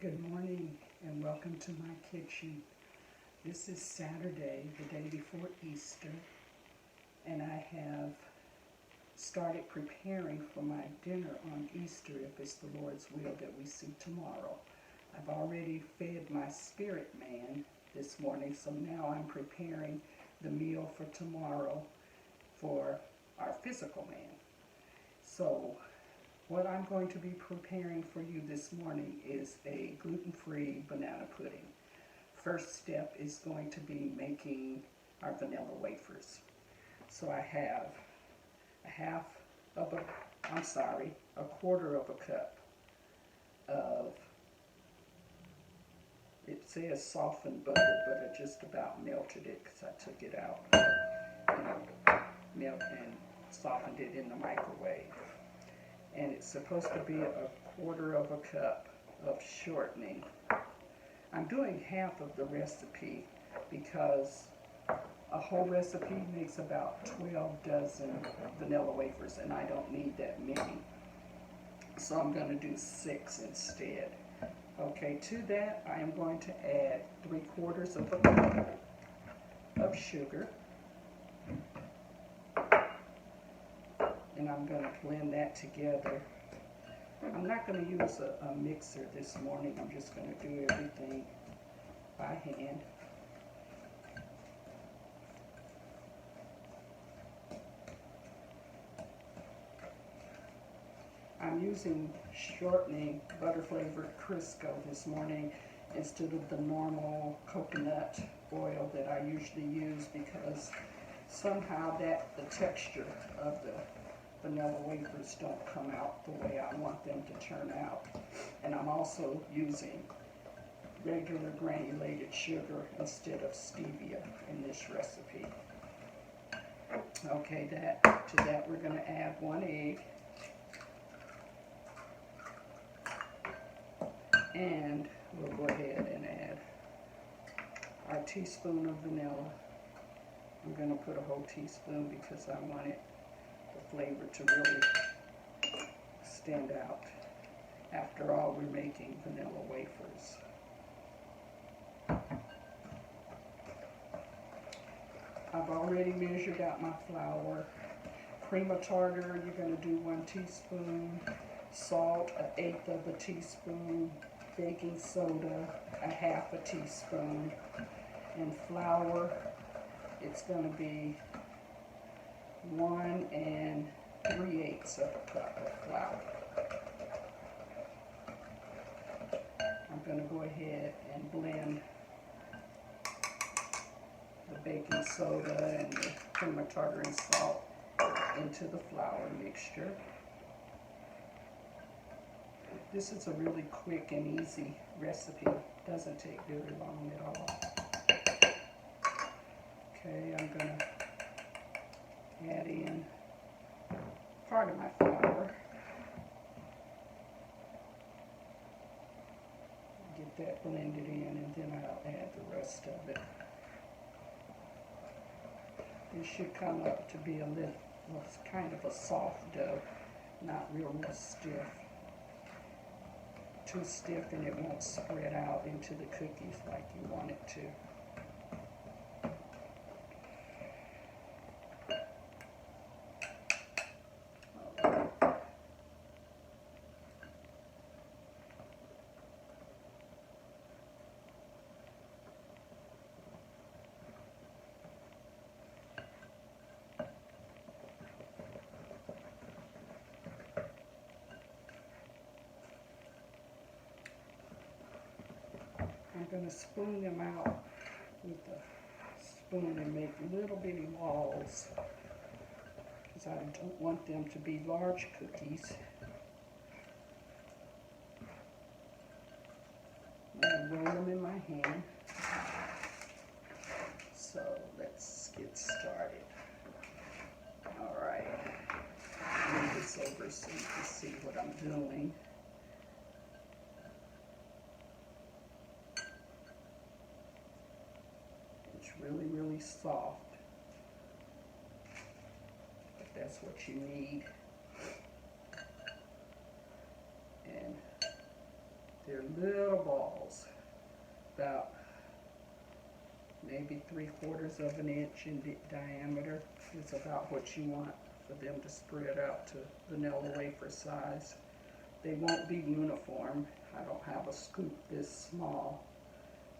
Good morning and welcome to my kitchen. This is Saturday, the day before Easter, and I have started preparing for my dinner on Easter if it's the Lord's will that we see tomorrow. I've already fed my spirit man this morning, so now I'm preparing the meal for tomorrow for our physical man. So what I'm going to be preparing for you this morning is a gluten-free banana pudding. First step is going to be making our vanilla wafers. So I have a quarter of a cup of, it says softened butter, but I just about melted it because I took it out and softened it in the microwave. And it's supposed to be a quarter of a cup of shortening. I'm doing half of the recipe because a whole recipe makes about 12 dozen vanilla wafers, and I don't need that many. So I'm going to do 6 instead. Okay, to that I am going to add 3/4 of a cup of sugar. And I'm going to blend that together. I'm not going to use a mixer this morning. I'm just going to do everything by hand. I'm using shortening butter flavored Crisco this morning instead of the normal coconut oil that I usually use, because somehow the texture of the vanilla wafers don't come out the way I want them to turn out. And I'm also using regular granulated sugar instead of stevia in this recipe. Okay, to that we're going to add 1 egg, and we'll go ahead and add our teaspoon of vanilla. I'm going to put a whole teaspoon because I want the flavor to really stand out. After all, we're making vanilla wafers. I've already measured out my flour. Cream of tartar, you're going to do 1 teaspoon. Salt, 1/8 of a teaspoon. Baking soda, 1/2 teaspoon. And flour, it's going to be 1 3/8 of a cup of flour. I'm going to go ahead and blend the baking soda and the cream of tartar and salt into the flour mixture. This is a really quick and easy recipe. It doesn't take very long at all. Okay, I'm going to add in part of my flour. Get that blended in, and then I'll add the rest of it. It should come up to be kind of a soft dough, not real stiff. Too stiff and it won't spread out into the cookies like you want it to. I'm going to spoon them out with a spoon and make little bitty balls, because I don't want them to be large cookies. I'm going to roll them in my hand. So let's get started. All right, move this over so you can see what I'm doing. Really, really soft, but that's what you need. And They're little balls, about maybe 3/4 of an inch in diameter is about what you want for them to spread out to vanilla wafer size. They won't be uniform. I don't have a scoop this small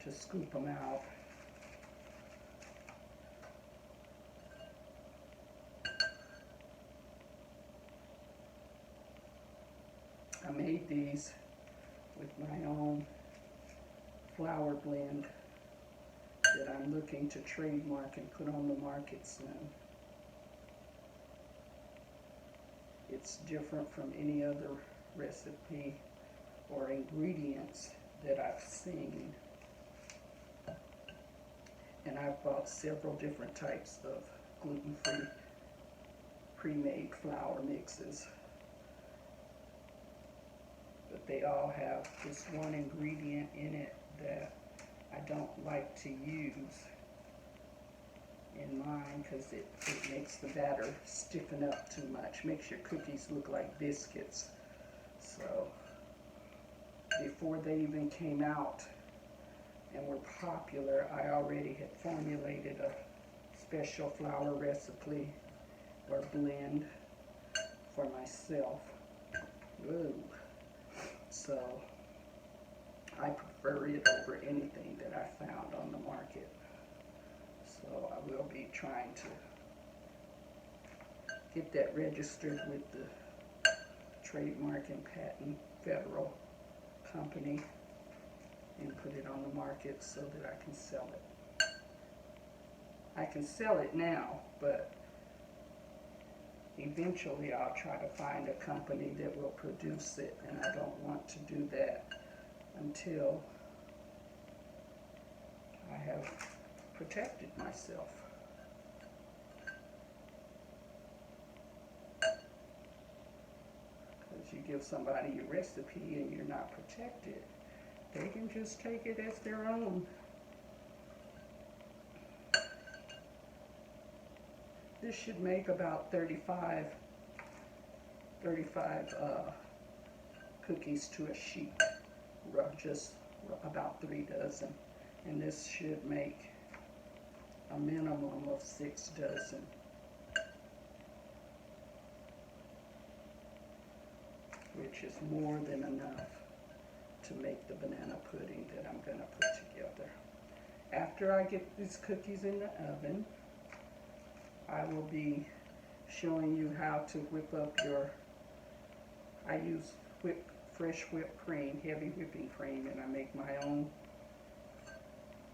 to scoop them out. I made these with my own flour blend that I'm looking to trademark and put on the market soon. It's different from any other recipe or ingredients that I've seen. And I've bought several different types of gluten-free pre-made flour mixes. But they all have this one ingredient in it that I don't like to use in mine because it makes the batter stiffen up too much, makes your cookies look like biscuits. So before they even came out and were popular, I already had formulated a special flour recipe or blend for myself. Ooh. So I prefer it over anything that I found on the market. So I will be trying to get that registered with the Trademark and Patent Federal Company and put it on the market so that I can sell it. I can sell it now, but eventually I'll try to find a company that will produce it, and I don't want to do that until I have protected myself. Because you give somebody your recipe and you're not protected, they can just take it as their own. This should make about 35 cookies to a sheet, just about 3 dozen. And this should make a minimum of 6 dozen. Which is more than enough to make the banana pudding that I'm going to put together. After I get these cookies in the oven, I will be showing you how to whip up I use fresh whipped cream, heavy whipping cream, and I make my own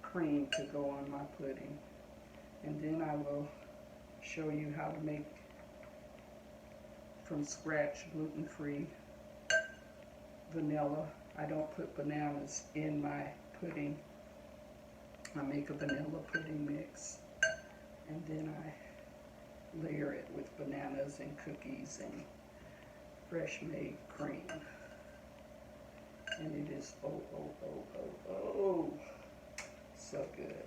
cream to go on my pudding. And then I will show you how to make from scratch gluten-free vanilla. I don't put bananas in my pudding. I make a vanilla pudding mix, and then I layer it with bananas and cookies and fresh made cream. And it is so good.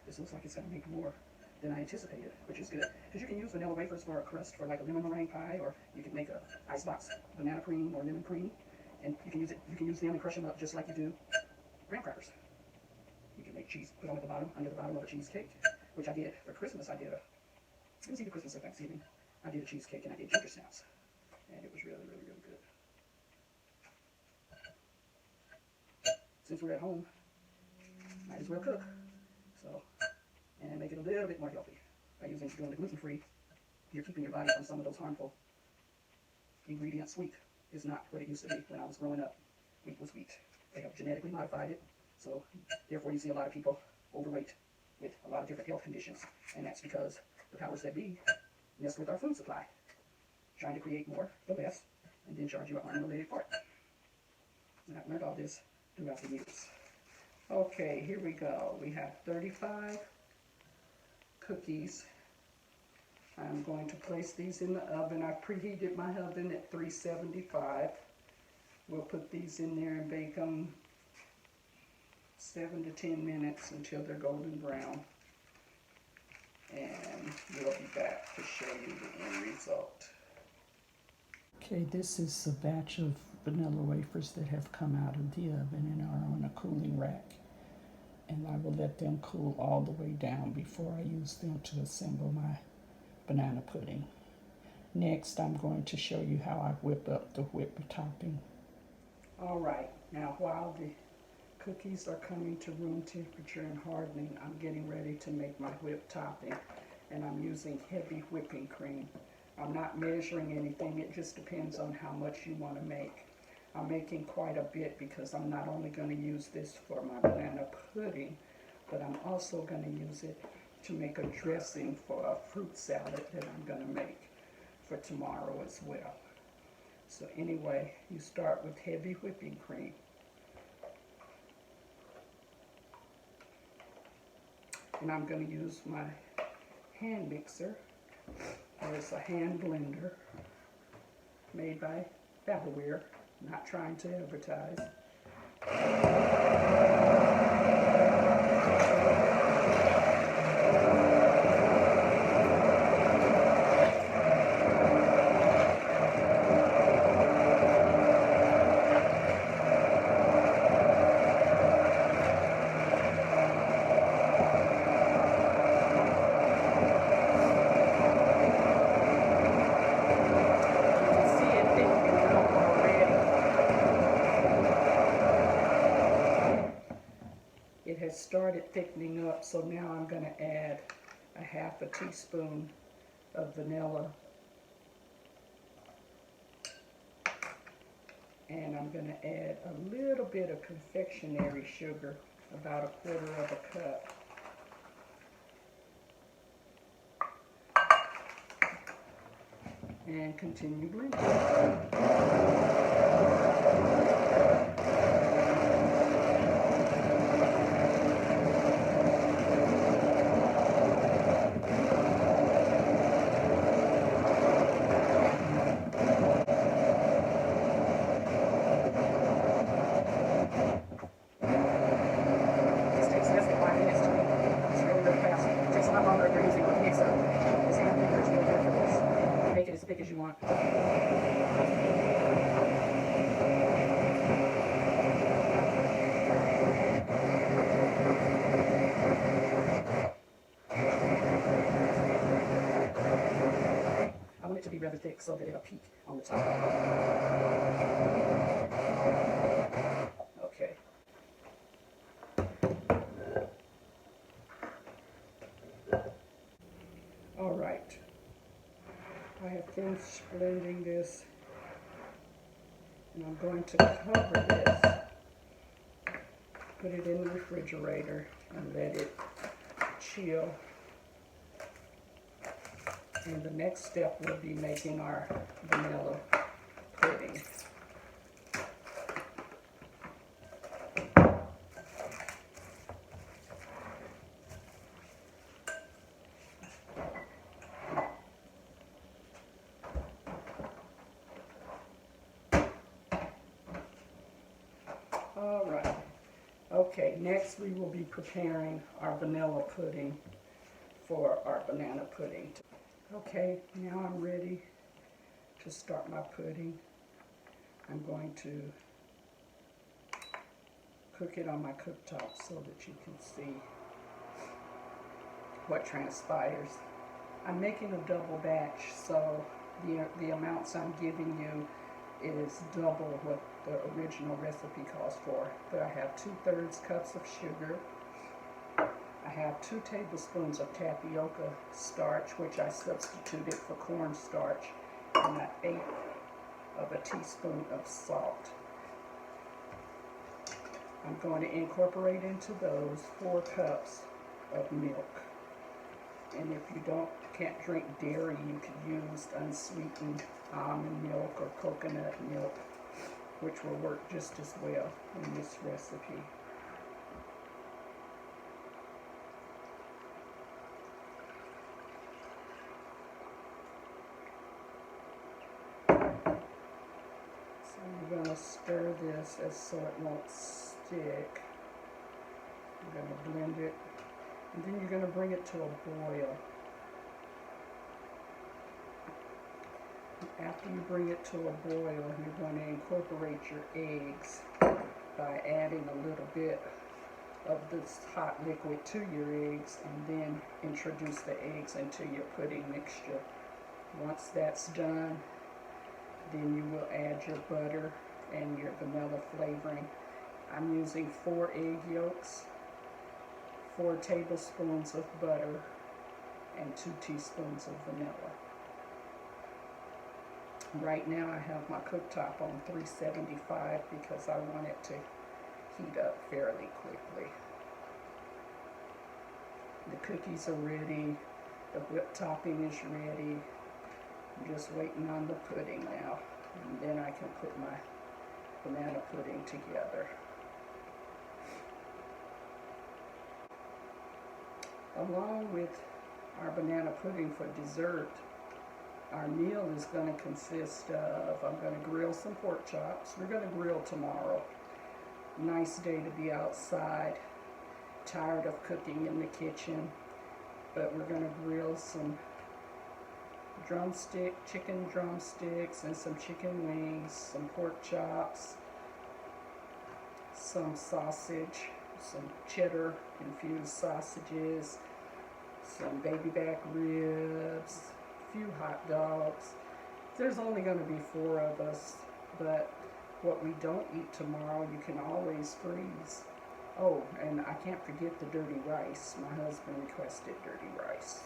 This looks like it's going to make more than I anticipated, which is good. Because you can use vanilla wafers for a crust for like a lemon meringue pie, or you can make a icebox banana cream or lemon cream, and you can use them and crush them up just like you do graham crackers. You can make cheese, put them at the bottom, under the bottom of a cheesecake, which I did for Christmas. I did it was either Christmas or Thanksgiving. I did a cheesecake and I did ginger snaps, and it was really, really, really good. Since we're at home, might as well cook. So, and make it a little bit more healthy by doing the gluten-free. You're keeping your body from some of those harmful ingredients. Wheat is not what it used to be when I was growing up. Wheat was wheat. They have genetically modified it, so therefore you see a lot of people overweight with a lot of different health conditions, and that's because the powers that be mess with our food supply, trying to create more for less, and then charge you an arm and a leg for it. And I've learned all this throughout the years. Okay, here we go. We have 35 cookies. I'm going to place these in the oven. I've preheated my oven at 375. We'll put these in there and bake them 7 to 10 minutes until they're golden brown. And we'll be back to show you the end result. Okay, this is a batch of vanilla wafers that have come out of the oven and are on a cooling rack. And I will let them cool all the way down before I use them to assemble my banana pudding. Next, I'm going to show you how I whip up the whipped topping. All right, now while the cookies are coming to room temperature and hardening, I'm getting ready to make my whipped topping. And I'm using heavy whipping cream. I'm not measuring anything, it just depends on how much you want to make. I'm making quite a bit because I'm not only going to use this for my banana pudding, but I'm also going to use it to make a dressing for a fruit salad that I'm going to make for tomorrow as well. So anyway, you start with heavy whipping cream. And I'm going to use my hand mixer. There's a hand blender made by Faberware, not trying to advertise. It has started thickening up, so now I'm going to add a half a teaspoon of vanilla, and I'm going to add a little bit of confectionery sugar, about 1/4 of a cup. And continue blending. As thick as you want. I want it to be rather thick so that it'll peak on the top. Okay. All right. I have finished blending this, and I'm going to cover this, put it in the refrigerator, and let it chill. And the next step will be making our vanilla pudding. All right. Okay, next we will be preparing our vanilla pudding for our banana pudding. Okay, now I'm ready to start my pudding. I'm going to cook it on my cooktop so that you can see what transpires. I'm making a double batch, so the amounts I'm giving you is double what the original recipe calls for. But I have 2/3 cups of sugar. I have 2 tablespoons of tapioca starch, which I substituted for cornstarch, and 1/8 of a teaspoon of salt. I'm going to incorporate into those 4 cups of milk. And if you can't drink dairy, you could use unsweetened almond milk or coconut milk, which will work just as well in this recipe. So I'm going to stir this so it won't stick. You're going to blend it, and then you're going to bring it to a boil. After you bring it to a boil, you're going to incorporate your eggs by adding a little bit of this hot liquid to your eggs, and then introduce the eggs into your pudding mixture. Once that's done, then you will add your butter and your vanilla flavoring. I'm using 4 egg yolks, 4 tablespoons of butter, and 2 teaspoons of vanilla. Right now I have my cooktop on 375 because I want it to heat up fairly quickly. The cookies are ready, the whipped topping is ready. I'm just waiting on the pudding now, and then I can put my banana pudding together. Along with our banana pudding for dessert, our meal is going to consist of, I'm going to grill some pork chops. We're going to grill tomorrow. Nice day to be outside. Tired of cooking in the kitchen. But we're going to grill some chicken drumsticks and some chicken wings, some pork chops, some sausage, some cheddar infused sausages, some baby back ribs, few hot dogs. There's only going to be 4 of us, but what we don't eat tomorrow, you can always freeze. Oh, and I can't forget the dirty rice. My husband requested dirty rice,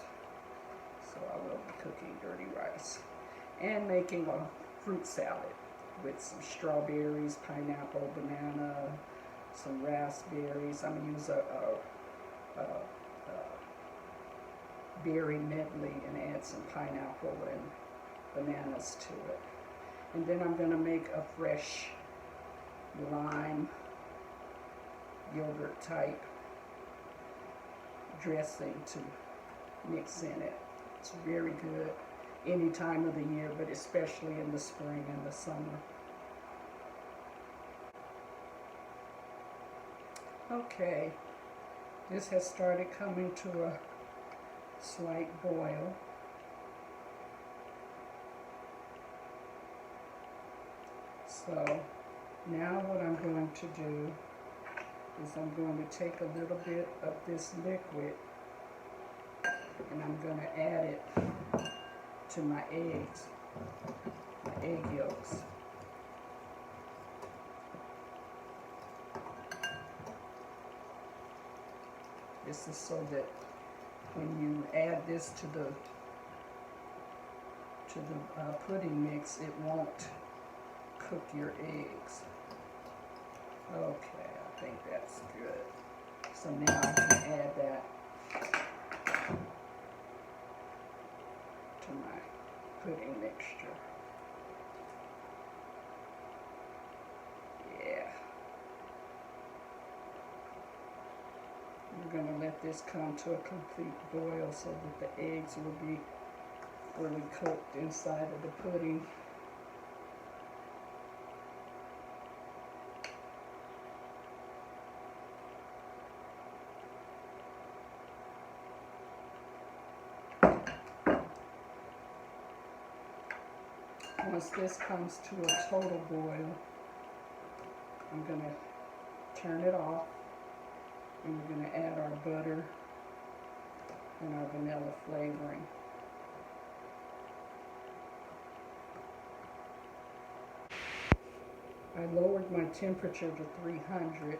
so I will be cooking dirty rice and making a fruit salad with some strawberries, pineapple, banana, some raspberries. I'm going to use a berry medley and add some pineapple and bananas to it. And then I'm going to make a fresh lime yogurt type dressing to mix in it. It's very good any time of the year, but especially in the spring and the summer. Okay, this has started coming to a slight boil. So now what I'm going to do is I'm going to take a little bit of this liquid and I'm going to add it to my eggs, my egg yolks. This is so that when you add this to the pudding mix, it won't cook your eggs. Okay, I think that's good. So now I can add that to my pudding mixture. Yeah. We're going to let this come to a complete boil so that the eggs will be fully cooked inside of the pudding. Once this comes to a total boil, I'm going to turn it off, and we're going to add our butter and our vanilla flavoring. I lowered my temperature to 300.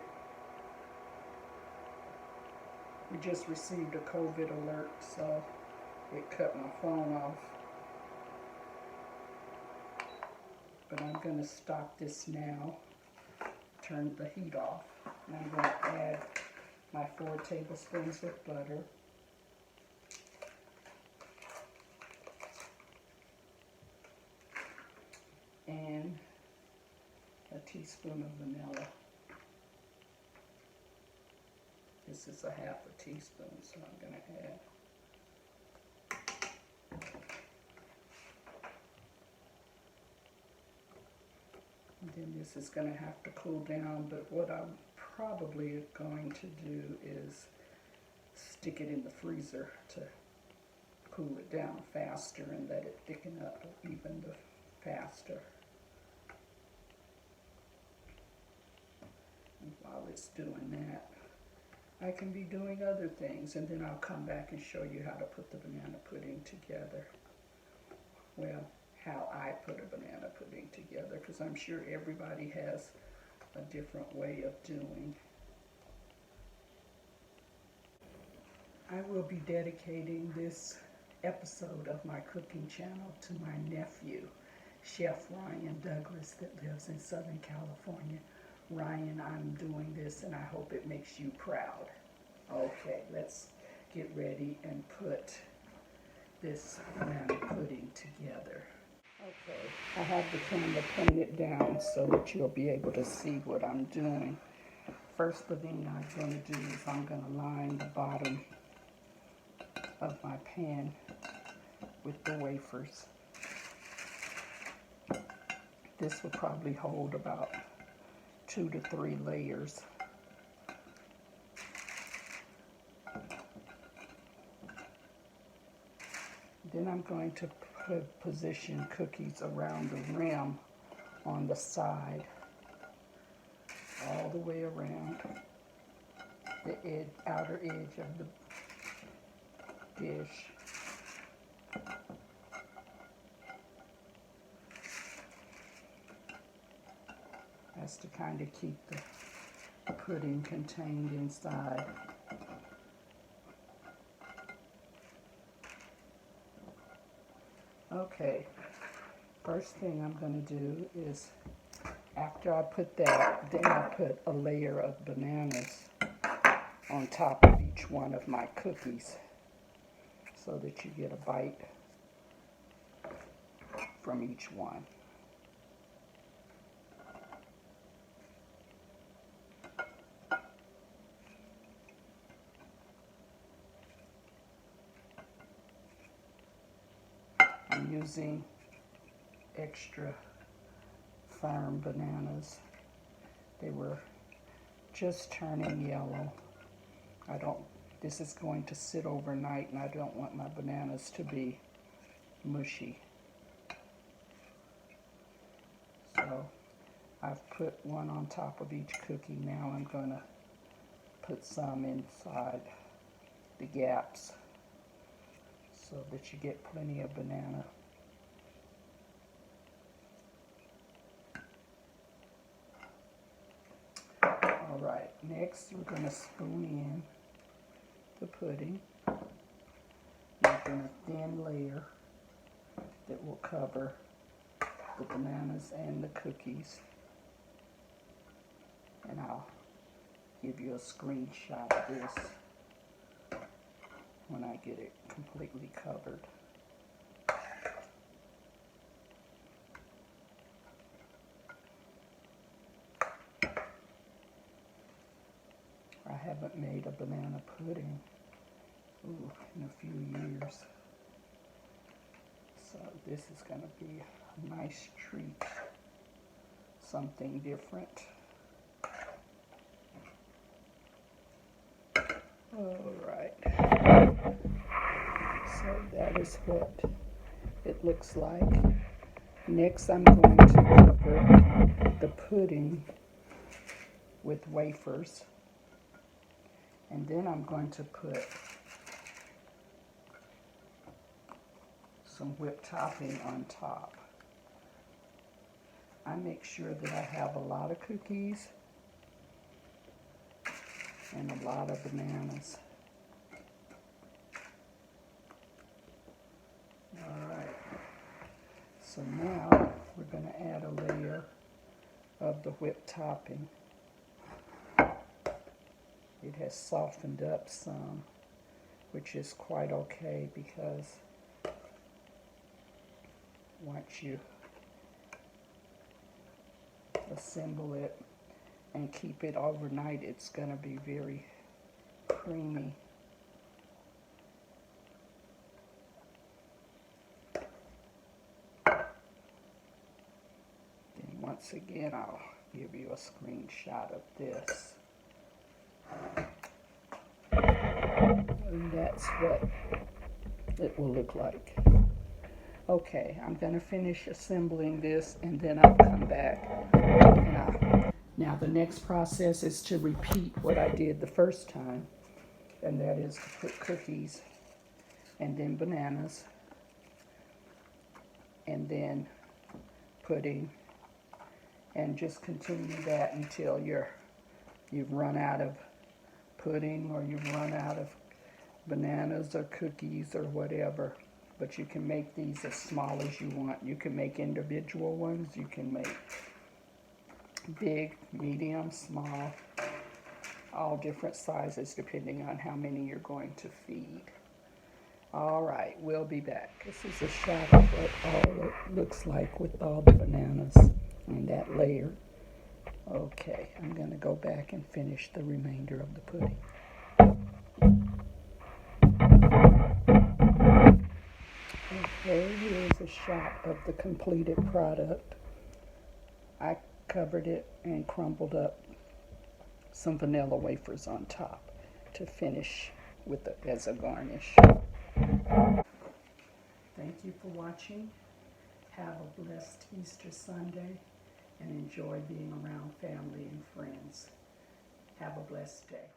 We just received a COVID alert, so it cut my phone off. But I'm going to stop this now, turn the heat off, and I'm going to add my 4 tablespoons of butter, and a teaspoon of vanilla. This is a half a teaspoon, so I'm going to add. And then this is going to have to cool down, but what I'm probably going to do is stick it in the freezer to cool it down faster and let it thicken up even faster. And while it's doing that, I can be doing other things, and then I'll come back and show you how to put the banana pudding together. Well, how I put a banana pudding together, because I'm sure everybody has a different way of doing. I will be dedicating this episode of my cooking channel to my nephew, Chef Ryan Douglas, that lives in Southern California. Ryan, I'm doing this and I hope it makes you proud. Okay, let's get ready and put this banana pudding together. Okay, I have the camera pointed down so that you'll be able to see what I'm doing. First thing I'm going to do is I'm going to line the bottom of my pan with the wafers. This will probably hold about 2 to 3 layers. Then I'm going to position cookies around the rim on the side, all the way around the outer edge of the dish. That's to kind of keep the pudding contained inside. Okay, first thing I'm going to do is, after I put that, then I put a layer of bananas on top of each one of my cookies so that you get a bite from each one. I'm using extra firm bananas. They were just turning yellow. This is going to sit overnight and I don't want my bananas to be mushy. So I've put one on top of each cookie. Now I'm going to put some inside the gaps so that you get plenty of banana. All right, next we're going to spoon in the pudding, making a thin layer that will cover the bananas and the cookies. And I'll give you a screenshot of this when I get it completely covered. I haven't made a banana pudding in a few years. So this is going to be a nice treat, something different. All right, so that is what it looks like. Next I'm going to cover the pudding with wafers, and then I'm going to put some whipped topping on top. I make sure that I have a lot of cookies and a lot of bananas. All right, so now we're going to add a layer of the whipped topping. It has softened up some, which is quite okay, because once you assemble it and keep it overnight, it's going to be very creamy. Then once again, I'll give you a screenshot of this. and that's what it will look like. Okay, I'm going to finish assembling this and then I'll come back. Now the next process is to repeat what I did the first time, and that is to put cookies and then bananas and then pudding, and just continue that until you've run out of pudding or you've run out of bananas or cookies or whatever. But you can make these as small as you want. You can make individual ones. You can make big, medium, small, all different sizes depending on how many you're going to feed. All right, we'll be back. This is a shot of what all it looks like with all the bananas on that layer. Okay, I'm going to go back and finish the remainder of the pudding. Okay, here's a shot of the completed product. I covered it and crumbled up some vanilla wafers on top to finish with as a garnish. Thank you for watching. Have a blessed Easter Sunday and enjoy being around family and friends. Have a blessed day.